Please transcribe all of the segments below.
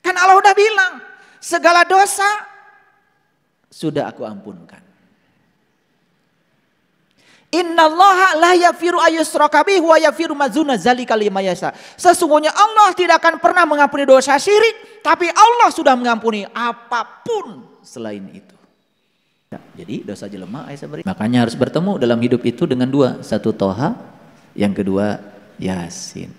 Kan Allah udah bilang, segala dosa sudah aku ampunkan. Innallaha la yaghfiru ayyushraka bihi wa yaghfiru ma dzuna dzalika liman yasha. Sesungguhnya Allah tidak akan pernah mengampuni dosa syirik, tapi Allah sudah mengampuni apapun selain itu. Jadi dosa jelema makanya harus bertemu dalam hidup itu dengan dua, satu Toha, yang kedua Yasin.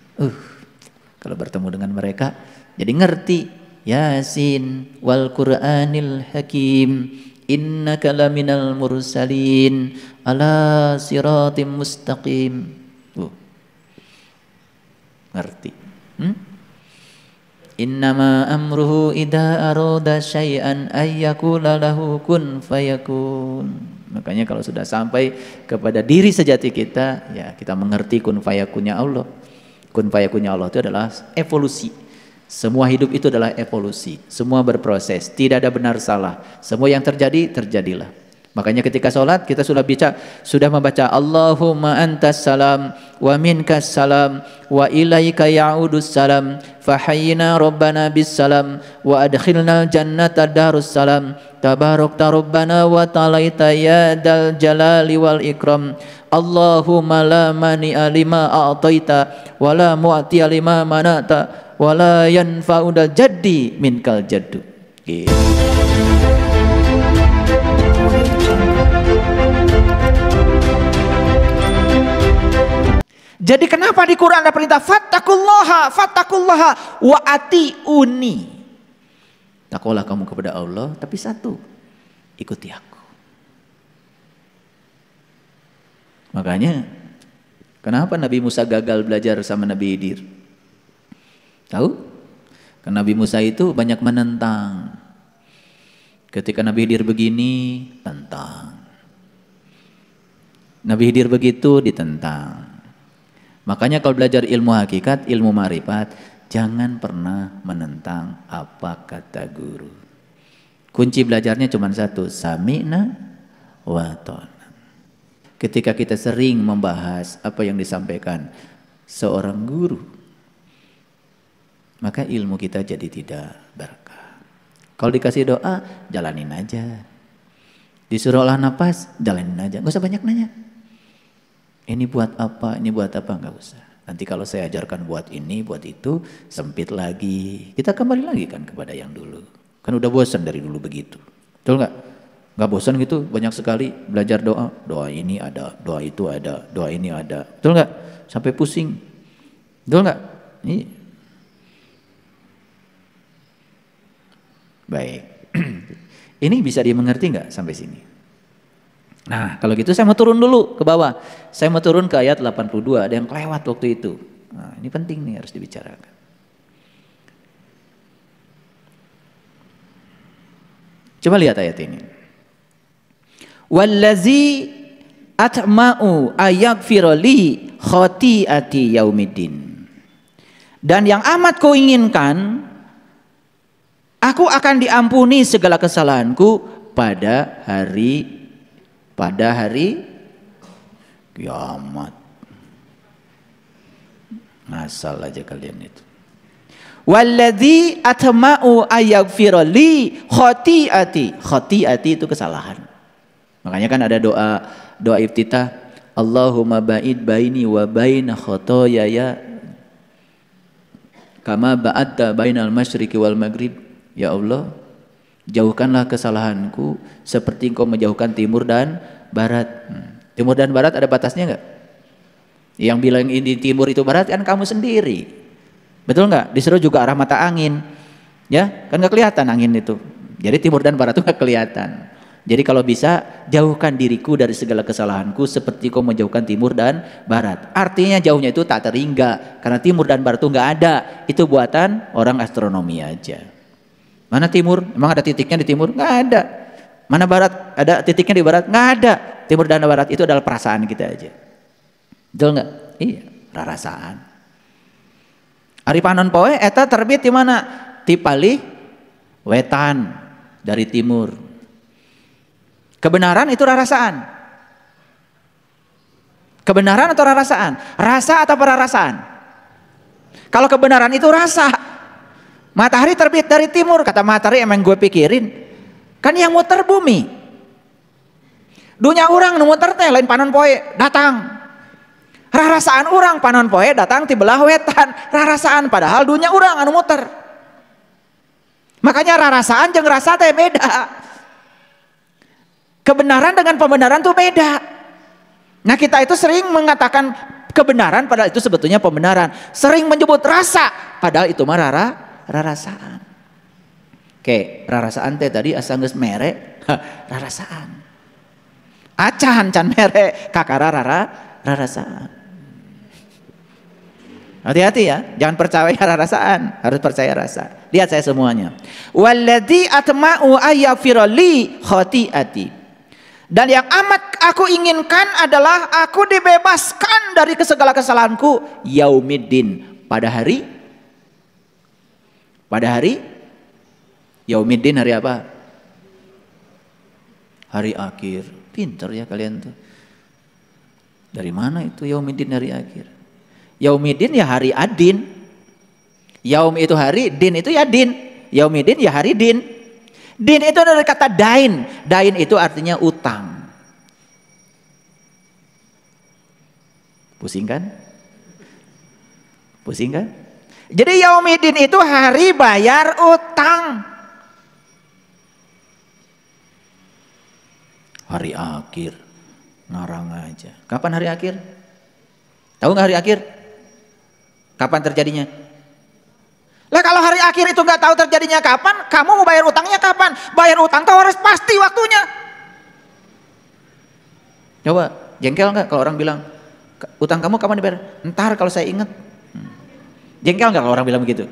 Kalau bertemu dengan mereka jadi ngerti. Yasin wal Qur'anil Hakim innaka laminal mursalin ala siratim mustaqim. Ngerti. Innama amruhu idza arada syai'an ayyakula lahu kun fayakun. Makanya kalau sudah sampai kepada diri sejati kita, ya kita mengerti kun fayakunnya Allah. Kun fayakunnya Allah itu adalah evolusi. Semua hidup itu adalah evolusi. Semua berproses, tidak ada benar salah. Semua yang terjadi, terjadilah. Makanya ketika sholat kita sudah membaca Allahumma antas salam wa minkas salam wa ilaika ya'udus salam fahayyina rabbana bis salam wa adkhilnal jannata darus salam tabarakta rabbana wa ta'alaita ya dal jalali wal ikram Allahumma la mani'a lima a'taita wa la mu'tiya lima manata wa la yanfa'udal jaddi minkal jaddu. Jadi kenapa di Quran ada perintah fattaqullaha wa atiuni. Takwalah kamu kepada Allah, tapi satu, ikuti aku. Makanya kenapa Nabi Musa gagal belajar sama Nabi Khidir? Tahu? Karena Nabi Musa itu banyak menentang. Ketika Nabi Khidir begini, tentang. Nabi Khidir begitu, ditentang. Makanya kalau belajar ilmu hakikat, ilmu ma'rifat, jangan pernah menentang apa kata guru. Kunci belajarnya cuma satu, sami'na wa ta'na. Ketika kita sering membahas apa yang disampaikan seorang guru, maka ilmu kita jadi tidak berkah. Kalau dikasih doa, jalanin aja. Disuruh olah nafas, jalanin aja. Gak usah banyak nanya. Ini buat apa, nggak usah. Nanti kalau saya ajarkan buat ini, buat itu, sempit lagi. Kita kembali lagi kan kepada yang dulu. Kan udah bosan dari dulu begitu. Betul nggak? Nggak bosan gitu, banyak sekali belajar doa. Doa ini ada, doa itu ada, doa ini ada. Betul nggak? Sampai pusing. Betul nggak? Ini. Baik. Ini bisa dimengerti nggak sampai sini? Nah kalau gitu saya mau turun dulu ke bawah. Saya mau turun ke ayat 82. Ada yang kelewat waktu itu. Nah, ini penting nih harus dibicarakan. Coba lihat ayat ini. Wallazi atma'u ayaghfira li khati'ati yaumiddin. Dan yang amat ku inginkan, aku akan diampuni segala kesalahanku pada hari kiamat. Ngasal aja kalian itu. Walladzi atma'u ayaghfira li khati'ati. Khati'ati itu kesalahan. Makanya kan ada doa iftitah, Allahumma ba'id baini wa baina khotoyaya kama ba'adta bainal masyriqi wal maghrib. Ya Allah, jauhkanlah kesalahanku seperti Engkau menjauhkan timur dan barat. Timur dan barat ada batasnya enggak? Yang bilang ini timur itu barat kan kamu sendiri. Betul enggak? Disuruh juga arah mata angin. Ya, kan enggak kelihatan angin itu. Jadi timur dan barat itu enggak kelihatan. Jadi kalau bisa jauhkan diriku dari segala kesalahanku seperti Kau menjauhkan timur dan barat. Artinya jauhnya itu tak terhingga karena timur dan barat itu enggak ada. Itu buatan orang astronomi aja. Mana timur? Emang ada titiknya di timur? Nggak ada. Mana barat? Ada titiknya di barat? Nggak ada. Timur dan barat itu adalah perasaan kita aja. Betul nggak? Iya, perasaan. Ari panon poe eta terbit di mana? Ti palih wetan dari timur. Kebenaran itu rarasaan. Kebenaran atau rarasaan? Rasa atau perasaan? Kalau kebenaran itu rasa. Matahari terbit dari timur, kata matahari emang gue pikirin. Kan yang muter bumi. Dunya orang nu muter teh lain panon poe datang. Rarasaan orang panon poe datang ti belah wetan. Rarasaan padahal dunya orang anu muter. Makanya rarasaan jeung rasa teh beda. Kebenaran dengan pembenaran tuh beda. Nah kita itu sering mengatakan kebenaran padahal itu sebetulnya pembenaran. Sering menyebut rasa padahal itu mah rarasaan. Oke, rarasaan teh tadi asa geus mere, rarasaan. Acan can mere kakara rarasaan. Hati-hati ya, jangan percaya rarasaan, harus percaya rasa. Lihat saya semuanya. Walladzi atma'u ayyafirali khati'ati. Dan yang amat aku inginkan adalah aku dibebaskan dari segala kesalahanku yaumiddin, pada hari yaumiddin, hari apa? Hari akhir. Pinter ya kalian tuh. Dari mana itu yaumiddin, hari akhir? Yaumiddin ya hari adin. Yaum itu hari, din itu ya din. Yaumiddin ya hari din. Din itu dari kata dain. Dain itu artinya utang. Pusing kan? Pusing kan? Jadi yaumiddin itu hari bayar utang. Hari akhir. Ngarang aja. Kapan hari akhir? Tahu nggak hari akhir? Kapan terjadinya? Lah kalau hari akhir itu nggak tahu terjadinya kapan, kamu mau bayar utangnya kapan? Bayar utang tuh harus pasti waktunya. Coba jengkel nggak kalau orang bilang utang kamu kapan dibayar? Ntar kalau saya ingat. Jengkel nggak kalau orang bilang begitu?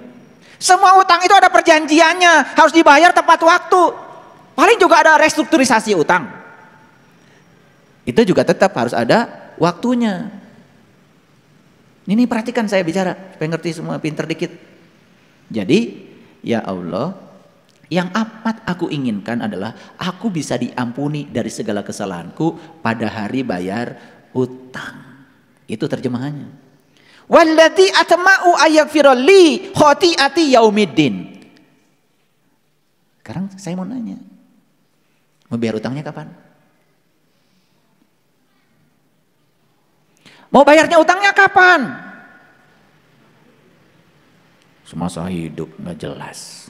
Semua utang itu ada perjanjiannya, harus dibayar tepat waktu. Paling juga ada restrukturisasi utang. Itu juga tetap harus ada waktunya. Ini perhatikan saya bicara, supaya ngerti semua, pinter dikit. Jadi ya Allah, yang amat aku inginkan adalah aku bisa diampuni dari segala kesalahanku pada hari bayar utang. Itu terjemahannya. Walladzi atma'u ayyafirali khati'ati yaumiddin. Sekarang saya mau nanya, mau bayar utangnya kapan? Mau bayarnya utangnya kapan? Semasa hidup nggak jelas.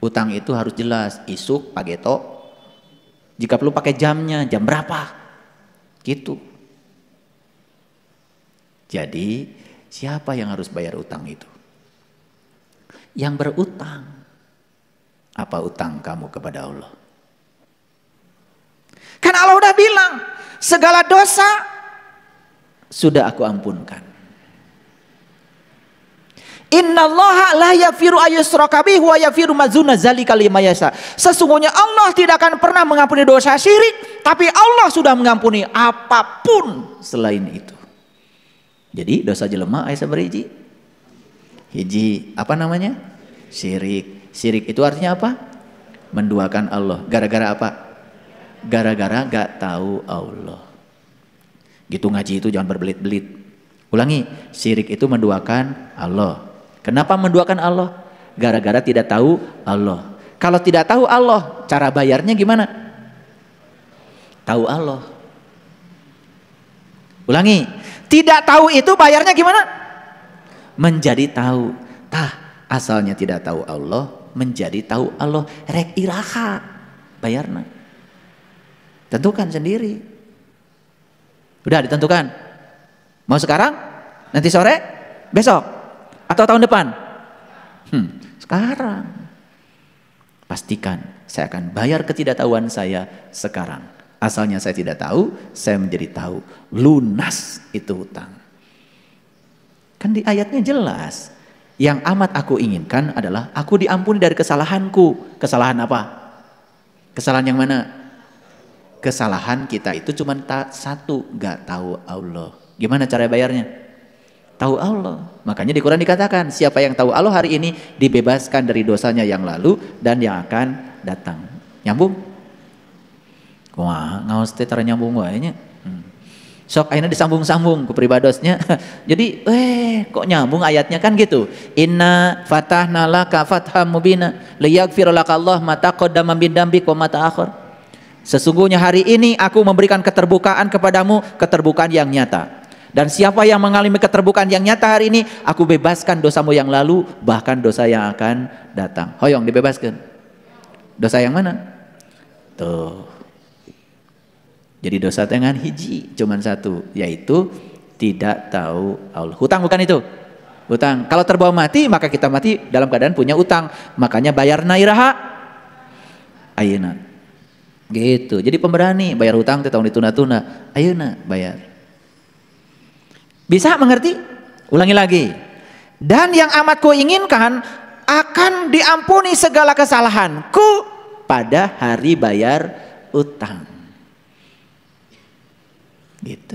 Utang itu harus jelas, isuk pageto. Jika perlu pakai jamnya, jam berapa? Gitu. Jadi siapa yang harus bayar utang itu? Yang berutang. Apa utang kamu kepada Allah? Kan Allah udah bilang, segala dosa sudah aku ampunkan. Innallaha la yaghfiru ayyushraka bihi wa yaghfiru ma duna dzalika liman yasha. Sesungguhnya Allah tidak akan pernah mengampuni dosa syirik, tapi Allah sudah mengampuni apapun selain itu. Jadi dosa jelema aya sabariji? Hiji, apa namanya? Syirik. Syirik itu artinya apa? Menduakan Allah. Gara-gara apa? Gara-gara gak tahu Allah. Gitu ngaji itu jangan berbelit-belit. Ulangi, syirik itu menduakan Allah. Kenapa menduakan Allah? Gara-gara tidak tahu Allah. Kalau tidak tahu Allah, cara bayarnya gimana? Tahu Allah. Ulangi, tidak tahu itu bayarnya gimana? Menjadi tahu. Tah, asalnya tidak tahu Allah, menjadi tahu Allah. Rek iraha bayarna. Tentukan sendiri. Udah ditentukan. Mau sekarang? Nanti sore? Besok? Atau tahun depan? Sekarang. Pastikan saya akan bayar ketidaktahuan saya sekarang. Asalnya saya tidak tahu, saya menjadi tahu. Lunas itu hutang. Kan di ayatnya jelas. Yang amat aku inginkan adalah aku diampuni dari kesalahanku. Kesalahan apa? Kesalahan yang mana? Kesalahan kita itu cuma satu, gak tahu Allah. Gimana cara bayarnya? Tahu Allah. Makanya di Quran dikatakan, siapa yang tahu Allah hari ini dibebaskan dari dosanya yang lalu dan yang akan datang. Nyambung? Wah, ngaos teh tara nyambung wae nya. Sok akhirnya disambung-sambung ke pribadosnya. Jadi kok nyambung ayatnya kan gitu. Inna fatahna laka fatham mubina liyaghfir laka Allah ma taqaddama min dzambika wa ma ta'akhkhar. Sesungguhnya hari ini aku memberikan keterbukaan kepadamu, keterbukaan yang nyata. Dan siapa yang mengalami keterbukaan yang nyata hari ini, aku bebaskan dosamu yang lalu, bahkan dosa yang akan datang. Hoyong dibebaskan. Dosa yang mana? Tuh. Jadi dosa dengan hiji cuman satu, yaitu tidak tahu Allah. Hutang bukan itu? Hutang. Kalau terbawa mati, maka kita mati dalam keadaan punya utang. Makanya bayar nairaha ayeuna. Gitu. Jadi pemberani bayar hutang teh tahun dituna-tuna. Ayeuna bayar. Bisa mengerti? Ulangi lagi. Dan yang amat ku inginkan akan diampuni segala kesalahanku pada hari bayar utang. Gitu.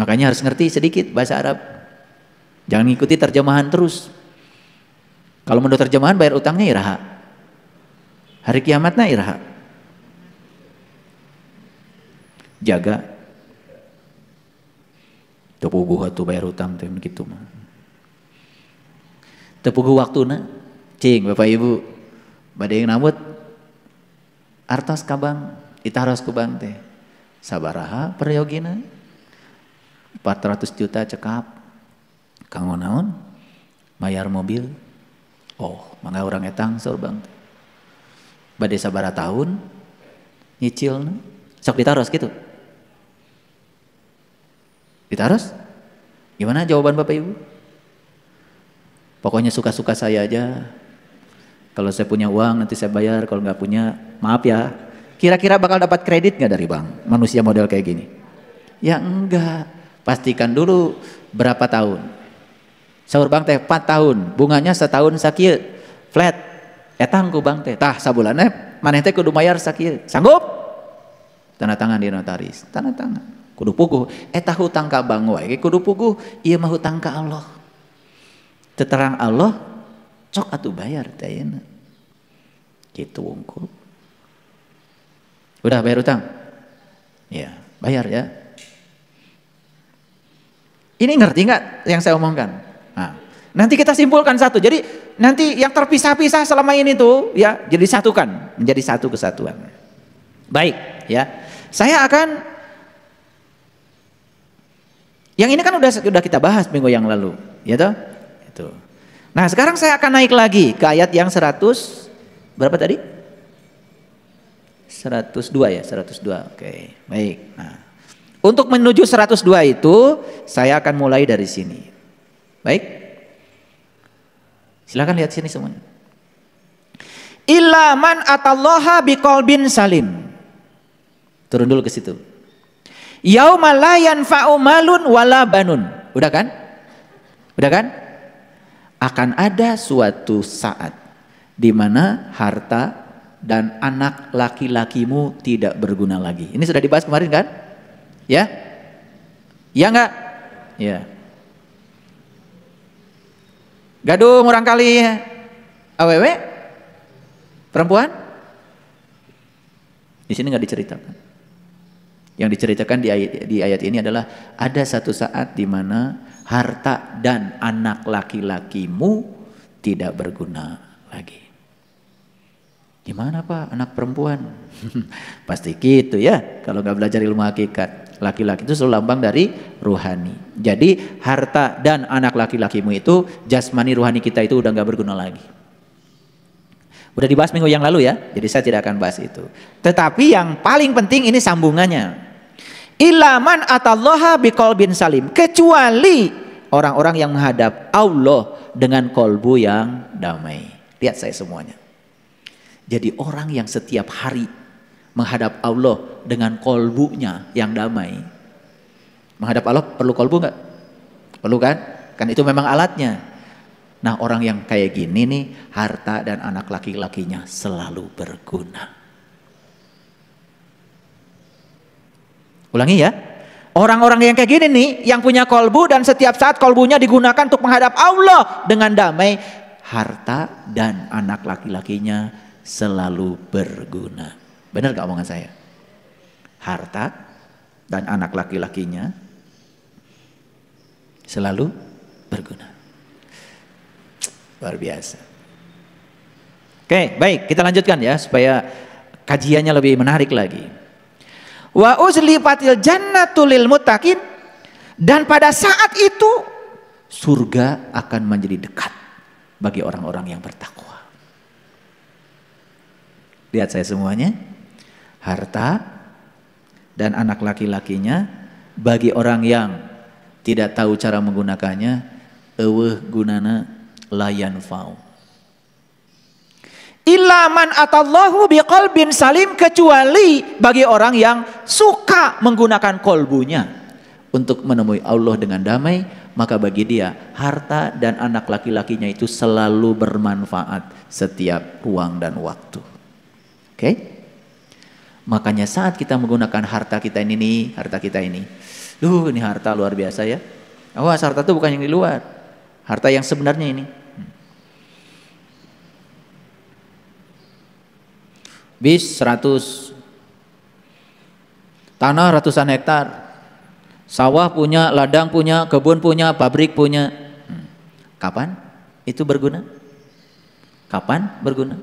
Makanya harus ngerti sedikit bahasa Arab. Jangan ngikuti terjemahan terus. Kalau menurut terjemahan bayar utangnya iraha. Hari kiamatnya iraha. Jaga. Tepuguh atuh bayar utang teh gitu mah. Tepuguh waktuna. Cing Bapak Ibu. Bade namut artos kabang, itaros kubang teh. Sabaraha periogina 400 juta cekap kanggo naon mayar mobil. Oh mangga urang etang saur bang bade sabaraha tahun nyicil sok ditaros gitu. Ditaros gimana jawaban Bapak Ibu? Pokoknya suka-suka saya aja, kalau saya punya uang nanti saya bayar, kalau nggak punya maaf ya. Kira-kira bakal dapat kredit nggak dari bank manusia model kayak gini? Ya enggak. Pastikan dulu berapa tahun. Saur bank teh 4 tahun, bunganya setahun sakieu flat. Etang ku bank teh tah sabulanna maneh teh kudu mayar sakieu. Sanggup? Tanda tangan di notaris. Tanda tangan. Kudu puguh eta hutang ka bank wae kudu puguh, ieu mah hutang ka Allah. Teterang Allah cok atuh bayar teh ayeuna. Kitu wungkul. Udah bayar utang? Ya, bayar ya. Ini ngerti nggak yang saya omongkan? Nah, nanti kita simpulkan satu. Jadi nanti yang terpisah-pisah selama ini tuh ya jadi satukan, menjadi satu kesatuan. Baik, ya. Saya akan yang ini kan udah kita bahas minggu yang lalu, ya toh? Itu. Nah, sekarang saya akan naik lagi ke ayat yang 100 berapa tadi? 102 ya, 102. Oke, baik. Nah, untuk menuju 102 itu saya akan mulai dari sini. Baik. Silakan lihat sini semuanya. Illa man atallaha biqalbin salim. Turun dulu ke situ. Yauma la yanfa'u malun wala banun. Udah kan? Udah kan? Akan ada suatu saat di mana harta dan anak laki-lakimu tidak berguna lagi. Ini sudah dibahas kemarin kan? Ya? Ya enggak? Ya. Gaduh murang kali awewe perempuan? Di sini enggak diceritakan. Yang diceritakan di ayat ini adalah ada satu saat di mana harta dan anak laki-lakimu tidak berguna lagi. Gimana Pak anak perempuan? Pasti gitu ya kalau nggak belajar ilmu hakikat. Laki-laki itu selalu lambang dari ruhani. Jadi harta dan anak laki-lakimu itu jasmani ruhani kita itu udah nggak berguna lagi. Udah dibahas minggu yang lalu ya, jadi saya tidak akan bahas itu. Tetapi yang paling penting ini sambungannya. Ilaman atallaha biqalbin salim, kecuali orang-orang yang menghadap Allah dengan kolbu yang damai. Lihat saya semuanya. Jadi orang yang setiap hari menghadap Allah dengan kolbunya yang damai. Menghadap Allah perlu kolbu nggak? Perlu kan? Kan itu memang alatnya. Nah orang yang kayak gini nih harta dan anak laki-lakinya selalu berguna. Ulangi ya. Orang-orang yang kayak gini nih yang punya kolbu dan setiap saat kolbunya digunakan untuk menghadap Allah dengan damai. Harta dan anak laki-lakinya selalu berguna. Benar gak omongan saya? Harta dan anak laki-lakinya selalu berguna. Luar biasa. Oke, baik, kita lanjutkan ya supaya kajiannya lebih menarik lagi. Wa uzlifatil jannatu lil muttaqin, dan pada saat itu surga akan menjadi dekat bagi orang-orang yang bertakwa. Lihat saya semuanya, harta dan anak laki-lakinya bagi orang yang tidak tahu cara menggunakannya, eueuh gunana layan fau. Illa man atallahu biqalbin salim, kecuali bagi orang yang suka menggunakan kolbunya untuk menemui Allah dengan damai, maka bagi dia harta dan anak laki-lakinya itu selalu bermanfaat setiap ruang dan waktu. Oke? Makanya saat kita menggunakan harta kita ini nih, harta kita ini, ini harta luar biasa ya. Awas, harta itu bukan yang di luar, harta yang sebenarnya ini. Bis 100, tanah ratusan hektar, sawah punya, ladang punya, kebun punya, pabrik punya. Kapan itu berguna? Kapan berguna?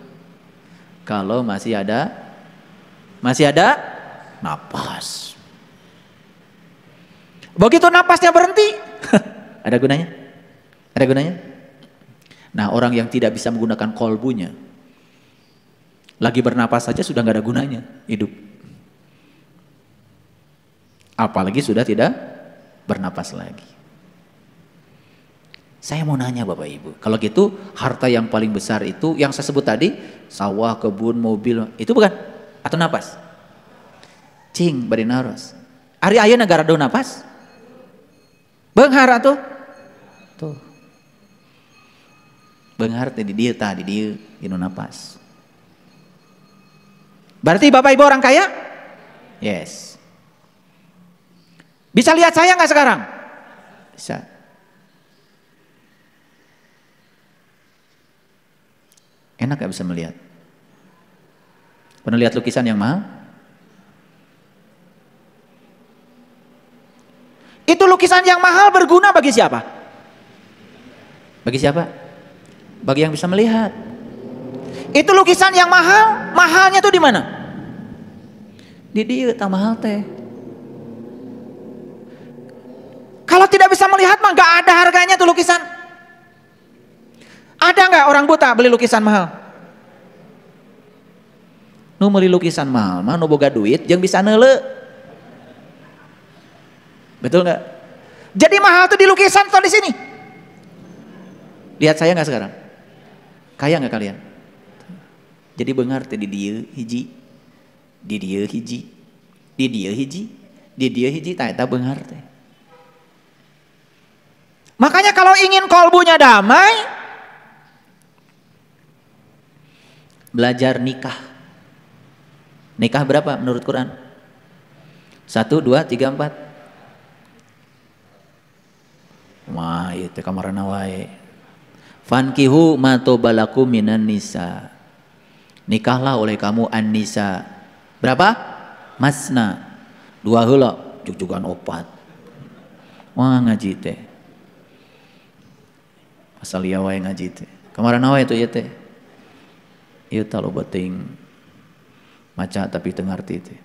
Kalau masih ada napas. Begitu napasnya berhenti, ada gunanya? Ada gunanya? Nah, orang yang tidak bisa menggunakan kolbunya, lagi bernapas saja sudah nggak ada gunanya hidup. Apalagi sudah tidak bernapas lagi. Saya mau nanya Bapak Ibu, kalau gitu harta yang paling besar itu yang saya sebut tadi, sawah, kebun, mobil, itu bukan? Atau napas? Cing, bari naros. Ari aya negara do napas? Beunghar atuh. Tuh. Beunghar teh di dieu tah, di dieu dinu napas. Berarti Bapak Ibu orang kaya? Yes. Bisa lihat saya nggak sekarang? Bisa. Enak gak bisa melihat? Pernah lihat lukisan yang mahal? Itu lukisan yang mahal berguna bagi siapa? Bagi siapa? Bagi yang bisa melihat. Itu lukisan yang mahal, mahalnya tuh di mana? Di dieu tah mahal teh. Kalau tidak bisa melihat mah gak ada harganya tuh lukisan. Ada nggak orang buta beli lukisan mahal? Nu beli lukisan mahal mah nu boga duit jeung bisa neule. Betul nggak? Jadi mahal tuh di lukisan atau di sini? Lihat saya nggak sekarang? Kaya nggak kalian? Jadi beunghar teh di dieu hiji, di dieu hiji, di dieu hiji, di dieu hiji, tah eta beunghar teh. Makanya kalau ingin kolbunya damai, belajar nikah. Nikah berapa menurut Quran? 1, 2, 3, 4. Wah, itu kamarana wae. Fankihu ma tobalakum minan nisa. Nikahlah oleh kamu an-nisa. Berapa? Masna. 2 heula, jujugan 4. Wah, ngaji teh. Asal ieu wae ngaji teh. Kamarana wae itu ieu teh. Ieu tah loba teuing maca tapi teu ngarti teh.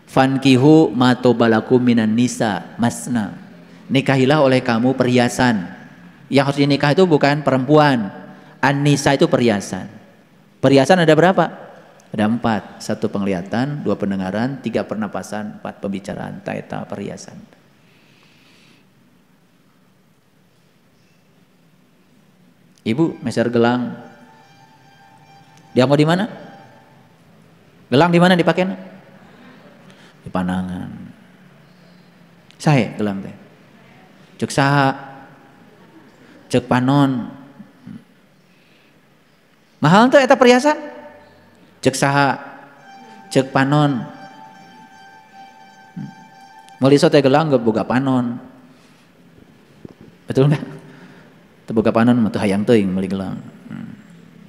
Fankihu ma tobalakum minan nisa masna. Nikahilah oleh kamu perhiasan. Yang harus dinikah itu bukan perempuan. An-nisa itu perhiasan. Perhiasan ada berapa? Ada 4. 1 penglihatan, 2 pendengaran, 3 pernapasan, 4 pembicaraan. Ta eta perhiasan. Ibu meser gelang. Dia mau di mana? Gelang di mana dipakainya? Di panangan. Sae gelang teh. Cek saha? Cek panon. Mahal tuh eta perhiasan? Cek saha? Cek panon. Meuli teh gelang gak boga panon. Betul enggak? Teu boga panon mah teu hayang teuing meuli gelang.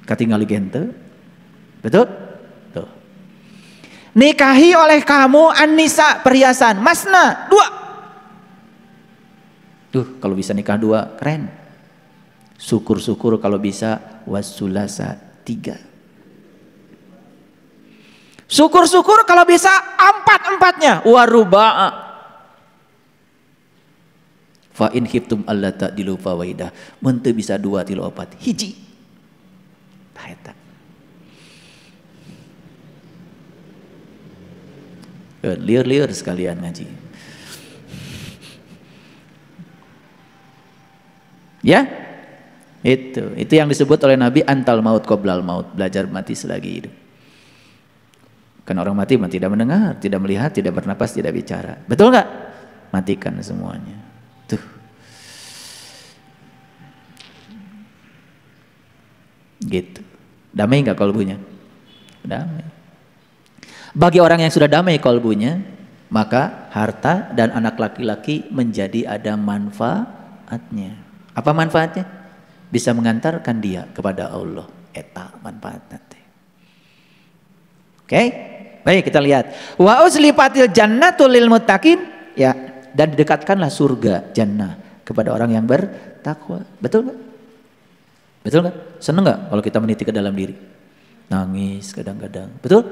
Katingali gente. Betul? Tuh. nikahi oleh kamu an-nisa, perhiasan, masna, 2. Tuh, kalau bisa nikah 2, keren. Syukur-syukur kalau bisa wasulasa, 3. Syukur-syukur kalau bisa 4-4-nya, waruba'a. Fa in khiftum alla ta'dilu fawaidah. Mun teu bisa 2 tilu 4, hiji. Tah eta. Liur-liur sekalian ngaji. Ya? Itu yang disebut oleh Nabi antal maut qoblal maut, belajar mati selagi hidup. Karena orang mati tidak mendengar, tidak melihat, tidak bernapas, tidak bicara. Betul nggak? Matikan semuanya. Tuh. Gitu. Damai nggak kalbunya? Damai. Bagi orang yang sudah damai kalbunya, maka harta dan anak laki-laki menjadi ada manfaatnya. Apa manfaatnya? Bisa mengantarkan dia kepada Allah. Eta manfaatnya. Oke? Baik, kita lihat. Wa uzlifatil jannatu lil muttaqin, ya, dan didekatkanlah surga jannah kepada orang yang bertakwa. Betul nggak? Betul nggak? Seneng nggak kalau kita meniti ke dalam diri? Nangis kadang-kadang. Betul?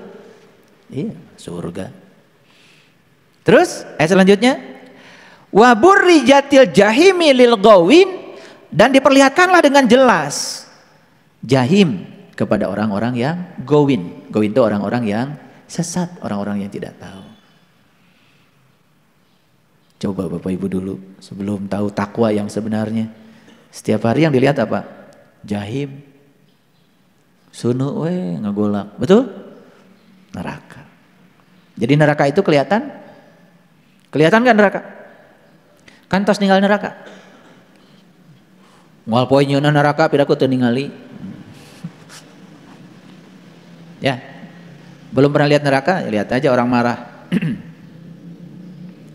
Iya, surga. Terus ayat selanjutnya, wa burrijatil jahimi lil ghawin, dan diperlihatkanlah dengan jelas jahim kepada orang-orang yang gawin. Gawin itu orang-orang yang sesat, orang-orang yang tidak tahu. Coba Bapak Ibu dulu sebelum tahu takwa yang sebenarnya, setiap hari yang dilihat apa? Jahim, sunu ngegolak, betul? Neraka. Jadi neraka itu kelihatan? Kelihatan kan neraka? Kan tos ninggal neraka. Moal poe nyeuna neraka piraku teu ningali. Ya. Belum pernah lihat neraka, ya lihat aja orang marah.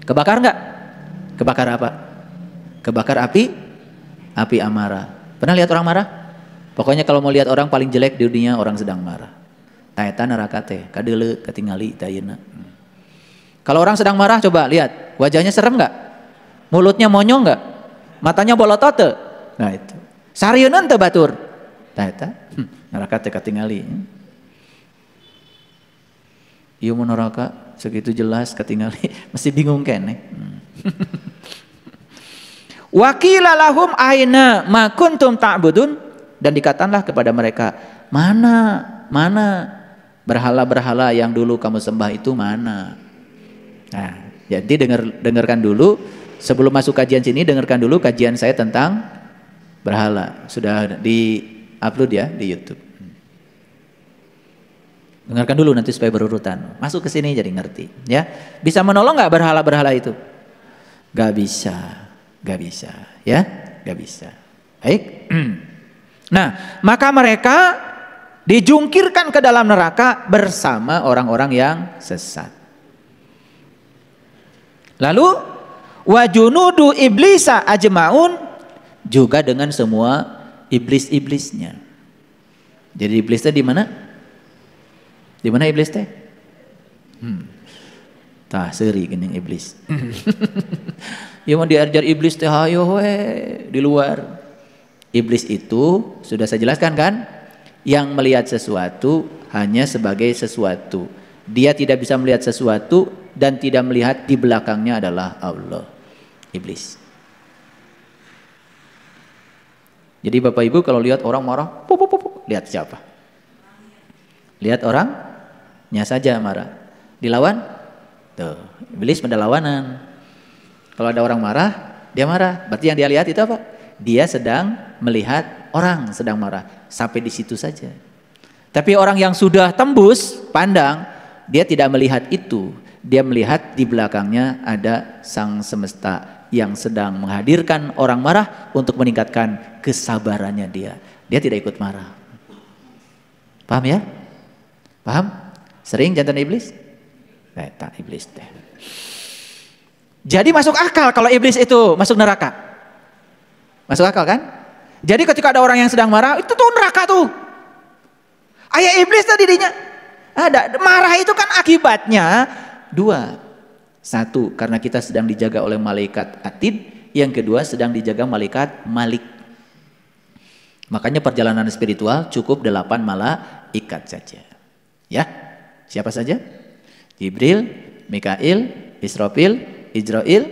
Kebakar enggak? Kebakar apa? Kebakar api amarah. Pernah lihat orang marah? Pokoknya kalau mau lihat orang paling jelek di dunia, orang sedang marah. Tah eta neraka teh, kadeuleu katingali teh ayeuna. Kalau orang sedang marah coba lihat, wajahnya serem enggak? Mulutnya monyong enggak? Matanya bolotot teu? Nah itu. Sarieun teu batur. Tah eta neraka teh katingali. Ieu mun neraka segitu jelas katingali, mesti bingung keneh. Wa qila lahum aina ma kuntum ta'budun, dan dikatakanlah kepada mereka, mana berhala-berhala yang dulu kamu sembah itu mana? Nah, jadi dengarkan dulu sebelum masuk kajian sini, dengarkan dulu kajian saya tentang berhala. Sudah di-upload ya di YouTube. Dengarkan dulu nanti supaya berurutan. Masuk ke sini jadi ngerti, ya. Bisa menolong nggak berhala-berhala itu? Gak bisa, ya, gak bisa. Baik. Nah, maka mereka dijungkirkan ke dalam neraka bersama orang-orang yang sesat. Lalu wajunudu iblisa ajmaun, juga dengan semua iblis-iblisnya. Jadi iblisnya di mana? Di mana iblis teh? Tah seuri geuning iblis. Ya mau diajar iblis teh hayo we di luar. Iblis itu sudah saya jelaskan kan? Yang melihat sesuatu hanya sebagai sesuatu. Dia tidak bisa melihat sesuatu dan tidak melihat di belakangnya adalah Allah. Iblis. Jadi Bapak Ibu kalau lihat orang marah, lihat siapa? Lihat orangnya saja marah. Dilawan? Tuh, iblis pada lawanan. Kalau ada orang marah, dia marah. Berarti yang dia lihat itu apa? Dia sedang melihat orang sedang marah. Sampai di situ saja. Tapi orang yang sudah tembus pandang, dia tidak melihat itu. Dia melihat di belakangnya ada sang semesta yang sedang menghadirkan orang marah untuk meningkatkan kesabarannya dia. Dia tidak ikut marah. Paham ya? Paham? Sering jantan iblis? Tak iblis teh. Jadi masuk akal kalau iblis itu masuk neraka. Masuk akal kan? Jadi ketika ada orang yang sedang marah, itu tuh neraka tuh. Aya iblis tadi dinya. Ada. Marah itu kan akibatnya dua. Satu, karena kita sedang dijaga oleh malaikat atid. Yang kedua, sedang dijaga malaikat malik. Makanya perjalanan spiritual cukup 8 malaikat saja. Ya, siapa saja? Jibril, Mikail, Israfil, Ijrail,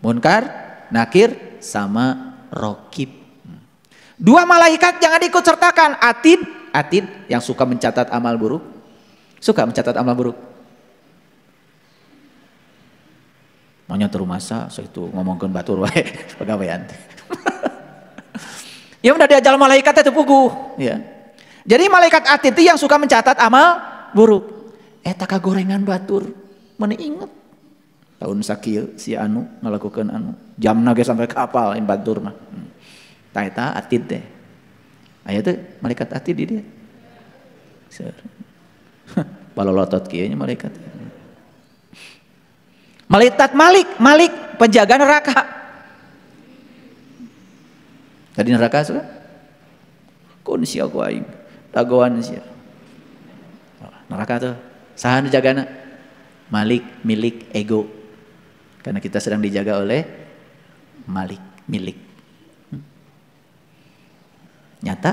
Munkar, Nakir, sama Rokib. 2 malaikat jangan diikut sertakan. Atid yang suka mencatat amal buruk. Suka mencatat amal buruk. Maunya terumasa, so itu ngomongkan batur wae pegawaian. Ya udah diajal malaikat itu puguh, ya. Jadi malaikat atid itu yang suka mencatat amal buruk. Eta kagorengan batur, mana inget. Tahun sakieu si anu ngalakukeun anu, jamna ge sampai kapal yang batur mah. Tah eta atid teh. Aya teh malaikat atid di dia. Balolotot kieu nya malaikat. Malaikat Malik penjaga neraka. Tadi neraka suka? Kun sia ku aing, dagoan sia. Neraka tuh, saha nu jagana? Malik, milik, ego. Karena kita sedang dijaga oleh Malik, milik. Nyata?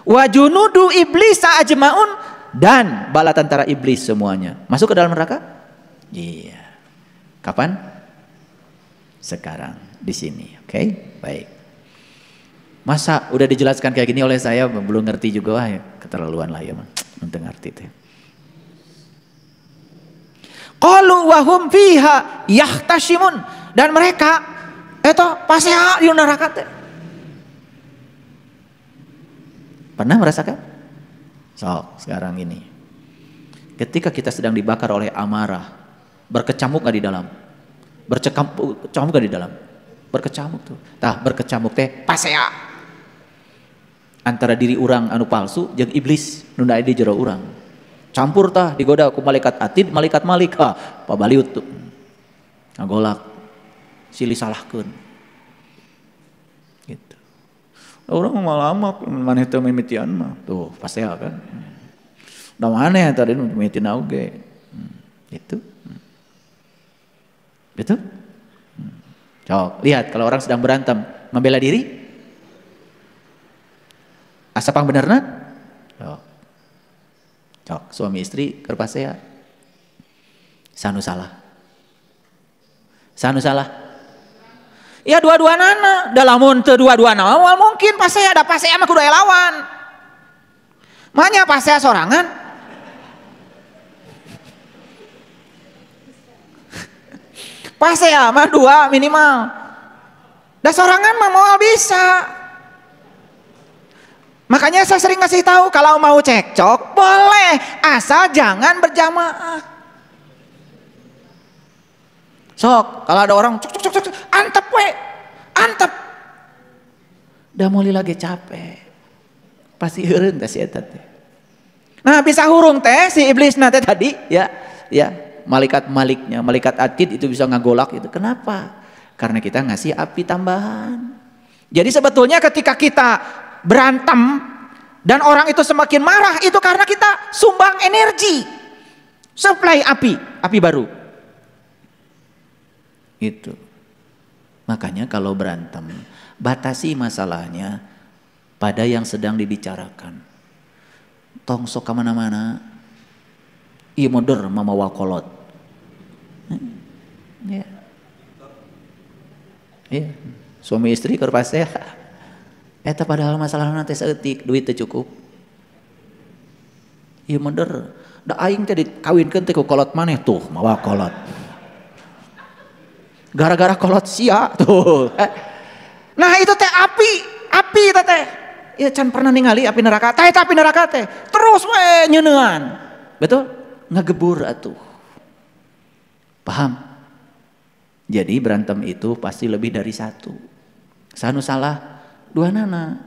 Wa junudu iblis ajmaun, dan bala tentara iblis semuanya masuk ke dalam neraka? Iya. Kapan? Sekarang di sini. Oke, baik. Masa udah dijelaskan kayak gini oleh saya belum ngerti juga, wah ya, keterlaluan lah ya mah. Untuk ngerti teh. Qalu wa hum fiha yahtashimun, dan mereka eta pasea di neraka teh. Pernah merasakan? Sok, sekarang ini. Ketika kita sedang dibakar oleh amarah, berkecamuk gak di dalam? Berkecamuk gak di dalam? Berkecamuk tuh. Tah, berkecamuk teh pasea. Antara diri orang anu palsu jeung iblis nu aya di jero urang. Campur tah digoda ku malaikat atid, malaikat malik. Pabaliut tuh. Ngagolak. Silih salahkeun. Gitu. Orang malah maneh teu mimitian mah. Tuh, pasea kan. Da maneh tadi nu mimitian oge. Gitu. Betul? Cok, lihat kalau orang sedang berantem, membela diri? Asapang benerna? Cok, suami istri keur pasea. Sanu salah. Ya dua-duanana, da lamun teu dua-duana awal mungkin pasea da pasea mah kudu aya lawan. Manya pasea sorangan. Pasea mah 2 minimal. Da sorangan mah moal bisa. Makanya saya sering ngasih tahu kalau mau cekcok boleh, asal jangan berjamaah. Sok, kalau ada orang cuk, antep we, antep. Da meuli lagi capek. Pasti eureun teh si eta teh. Nah, bisa hurung teh si iblis teh tadi, ya. Malaikat maliknya, malaikat atid itu bisa ngagolak itu. Kenapa? Karena kita ngasih api tambahan. Jadi sebetulnya ketika kita berantem dan orang itu semakin marah, itu karena kita sumbang energi, supply api baru. Itu. Makanya kalau berantem, batasi masalahnya pada yang sedang dibicarakan. Tong sok kemana-mana, iya modern mamawa kolot. Ya. Suami istri keur pasea. Eta padahal masalah nanti saeutik, duit teu cukup. Iya modern. Da aing teh dikawinkeun teh ku kolot maneh tuh, mawa kolot. Gara-gara kolot sia tuh. Nah itu teh api teh. Ya can pernah ningali api neraka. Tah eta api neraka teh terus we nyeuneuan. Betul? Ngagebur atuh. Paham? Jadi berantem itu pasti lebih dari satu. Sanu salah, dua nana.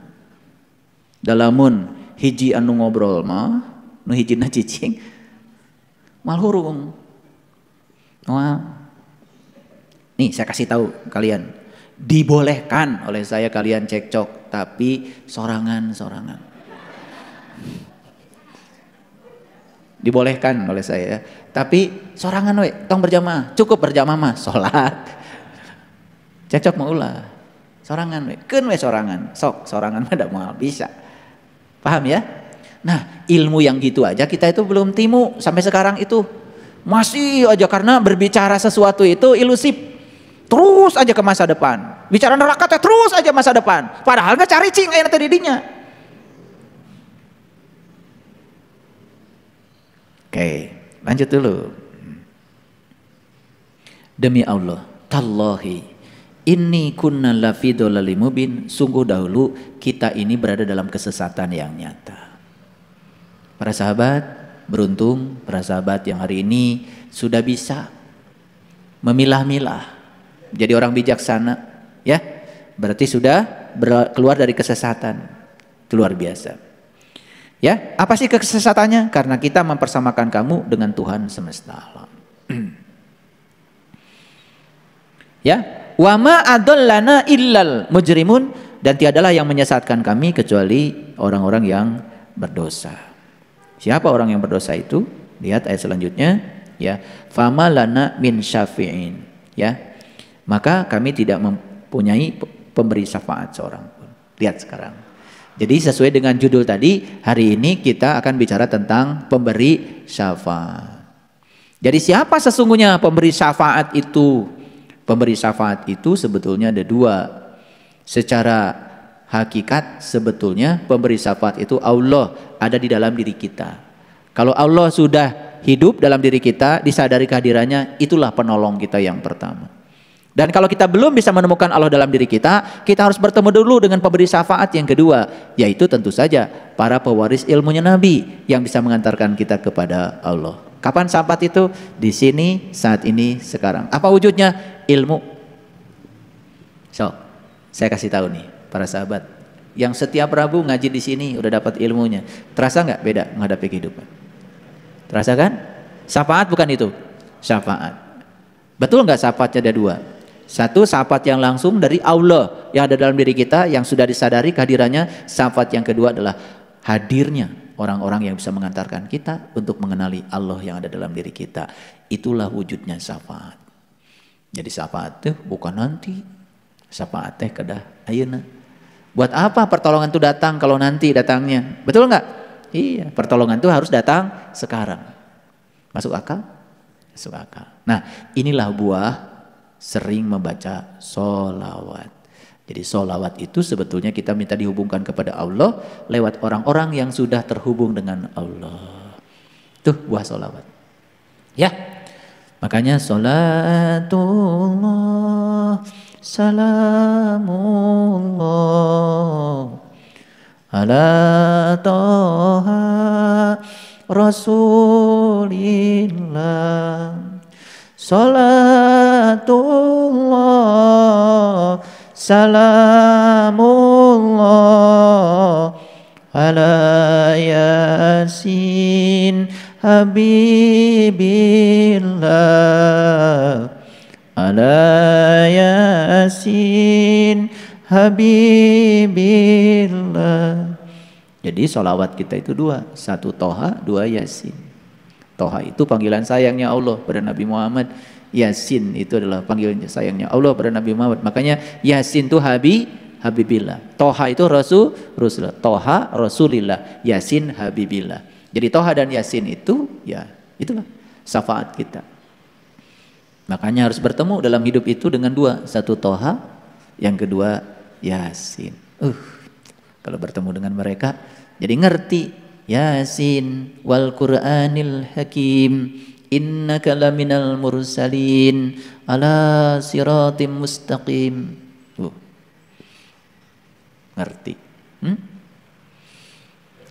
Dalamun hiji anu ngobrol mah, nu hijina cicing, mal hurung. Wah. Nih saya kasih tahu kalian, dibolehkan oleh saya kalian cekcok, tapi sorangan-sorangan. Dibolehkan oleh saya. Tapi sorangan we, tong berjamaah, cukup berjamaah mah salat. Cocok maulah. Sorangan we, keun we sorangan. Sok sorangan mah da moal bisa. Paham ya? Nah, ilmu yang gitu aja kita itu belum timu sampai sekarang itu. Masih aja karena berbicara sesuatu itu ilusif. Terus aja ke masa depan. Bicara neraka teh terus aja masa depan. Padahal nggak cari cing aya teh didinya. Oke, lanjut dulu. Demi Allah, tallahi inni kunna lafi dhalalim mubin. Sungguh dahulu kita ini berada dalam kesesatan yang nyata. Para sahabat, beruntung para sahabat yang hari ini sudah bisa memilah-milah jadi orang bijaksana, ya. Berarti sudah keluar dari kesesatan. Itu luar biasa. Ya, apa sih kesesatannya? Karena kita mempersamakan kamu dengan Tuhan semesta alam. Ya, wa ma adallana illal mujrimun, dan tiadalah yang menyesatkan kami kecuali orang-orang yang berdosa. Siapa orang yang berdosa itu? Lihat ayat selanjutnya, ya. Fama lana min syafi'in, ya. Maka kami tidak mempunyai pemberi syafaat seorang pun. Lihat sekarang. Jadi sesuai dengan judul tadi, hari ini kita akan bicara tentang pemberi syafaat. Jadi siapa sesungguhnya pemberi syafaat itu? Pemberi syafaat itu sebetulnya ada dua. Secara hakikat sebetulnya pemberi syafaat itu Allah, ada di dalam diri kita. Kalau Allah sudah hidup dalam diri kita, disadari kehadirannya, itulah penolong kita yang pertama. Dan kalau kita belum bisa menemukan Allah dalam diri kita, kita harus bertemu dulu dengan pemberi syafaat yang kedua, yaitu tentu saja para pewaris ilmunya Nabi yang bisa mengantarkan kita kepada Allah. Kapan syafaat itu? Di sini, saat ini, sekarang. Apa wujudnya? Ilmu. So, saya kasih tahu nih para sahabat, yang setiap Rabu ngaji di sini udah dapat ilmunya. Terasa nggak beda menghadapi kehidupan? Terasa kan? Syafaat bukan itu? Syafaat. Betul nggak syafaatnya ada dua? Satu, syafaat yang langsung dari Allah yang ada dalam diri kita yang sudah disadari kehadirannya. Syafaat yang kedua adalah hadirnya orang-orang yang bisa mengantarkan kita untuk mengenali Allah yang ada dalam diri kita. Itulah wujudnya syafaat. Jadi syafaat itu bukan nanti. Syafaat teh kedah ayeuna. Buat apa pertolongan itu datang kalau nanti datangnya? Betul nggak? Iya, pertolongan itu harus datang sekarang. Masuk akal? Masuk akal. Nah, inilah buah sering membaca sholawat. Jadi sholawat itu sebetulnya kita minta dihubungkan kepada Allah lewat orang-orang yang sudah terhubung dengan Allah. Tuh buah sholawat. Ya, makanya sholatullah salamullah ala toha rasulillah. Salatullah salamullah ala yasin habibillah ala yasin habibillah. Jadi sholawat kita itu dua, satu toha, dua yasin. Toha itu panggilan sayangnya Allah pada Nabi Muhammad. Yasin itu adalah panggilan sayangnya Allah pada Nabi Muhammad. Makanya Yasin itu Habibillah. Toha itu Rasulullah. Toha Rasulillah. Yasin Habibillah. Jadi Toha dan Yasin itu ya itulah syafaat kita. Makanya harus bertemu dalam hidup itu dengan dua. Satu Toha, yang kedua Yasin. Kalau bertemu dengan mereka jadi ngerti. Yasin wal Qur'anil Hakim innaka laminal mursalin ala siratim mustaqim. Ngerti?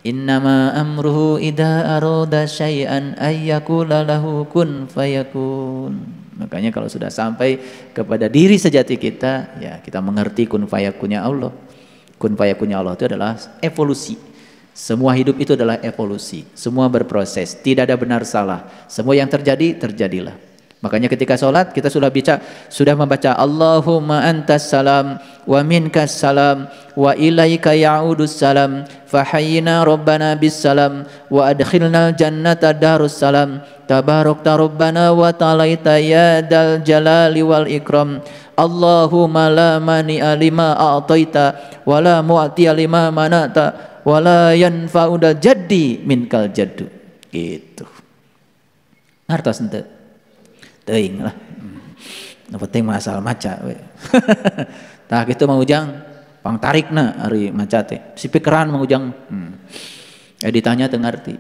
Innama amruhu idza arada syai'an ayyakula lahu kun fayakun. Makanya kalau sudah sampai kepada diri sejati kita, ya kita mengerti kun fayakunnya Allah. Kun fayakunnya Allah itu adalah evolusi. Semua hidup itu adalah evolusi. Semua berproses, tidak ada benar salah. Semua yang terjadi, terjadilah. Makanya ketika sholat kita sudah membaca Allahumma antas salam wa minkas salam wa ilaika ya'udus salam fahayyina rabbana bis salam wa adkhilnal jannata darus salam tabarakta rabbana wa ta'alaita ya dal jalali wal ikram Allahumma la mani'a lima a'taita wa la mu'tiya lima manata wa la yanfa'udal jaddi minkal jaddu. Gitu. Ngartos henteu? Teuing lah. Nu penting masalah maca we. Tah kitu Mang Ujang pang tarikna ari maca teh. Sipikeran Mang Ujang. Ditanya teu ngarti.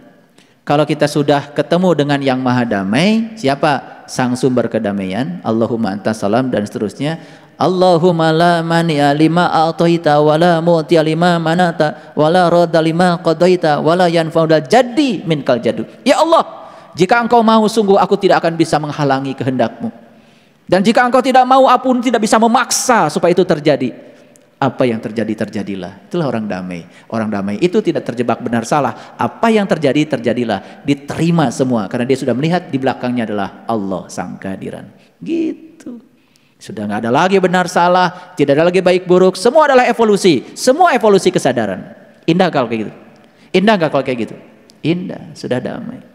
Kalau kita sudah ketemu dengan yang Maha Damai, siapa sang sumber kedamaian? Allahumma antas salam dan seterusnya. Allahumma la mani'a lima a'taita wa la mu'tiya lima manata wa la radda lima qadaita wa la yanfa'udal jaddi minkal jaddu. Ya Allah, jika engkau mau, sungguh aku tidak akan bisa menghalangi kehendakmu. Dan jika engkau tidak mau, aku pun tidak bisa memaksa supaya itu terjadi. Apa yang terjadi, terjadilah. Itulah orang damai. Orang damai itu tidak terjebak benar salah. Apa yang terjadi, terjadilah. Diterima semua. Karena dia sudah melihat di belakangnya adalah Allah sang kehadiran. Gitu. Sudah nggak ada lagi benar salah. Tidak ada lagi baik buruk. Semua adalah evolusi. Semua evolusi kesadaran. Indah kalau kayak gitu. Indah nggak kalau kayak gitu? Indah. Sudah damai.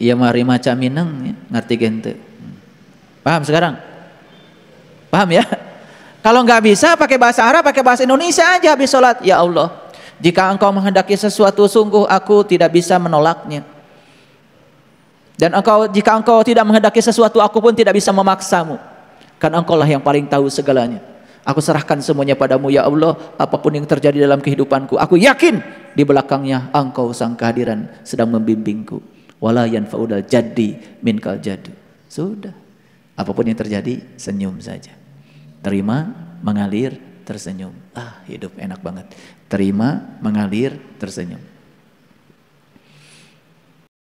Iya mari maca mineng ya, ngerti gente. Paham sekarang? Paham ya? Kalau nggak bisa pakai bahasa Arab, pakai bahasa Indonesia aja habis sholat. Ya Allah, jika engkau menghendaki sesuatu, sungguh aku tidak bisa menolaknya. Dan jika engkau tidak menghendaki sesuatu, aku pun tidak bisa memaksamu. Karena engkau lah yang paling tahu segalanya. Aku serahkan semuanya padamu ya Allah. Apapun yang terjadi dalam kehidupanku, aku yakin di belakangnya engkau sang kehadiran sedang membimbingku. Wala yanfa'udal jaddi minkal jaddu. Sudah. Apapun yang terjadi, senyum saja. Terima, mengalir, tersenyum. Hidup enak banget. Terima, mengalir, tersenyum.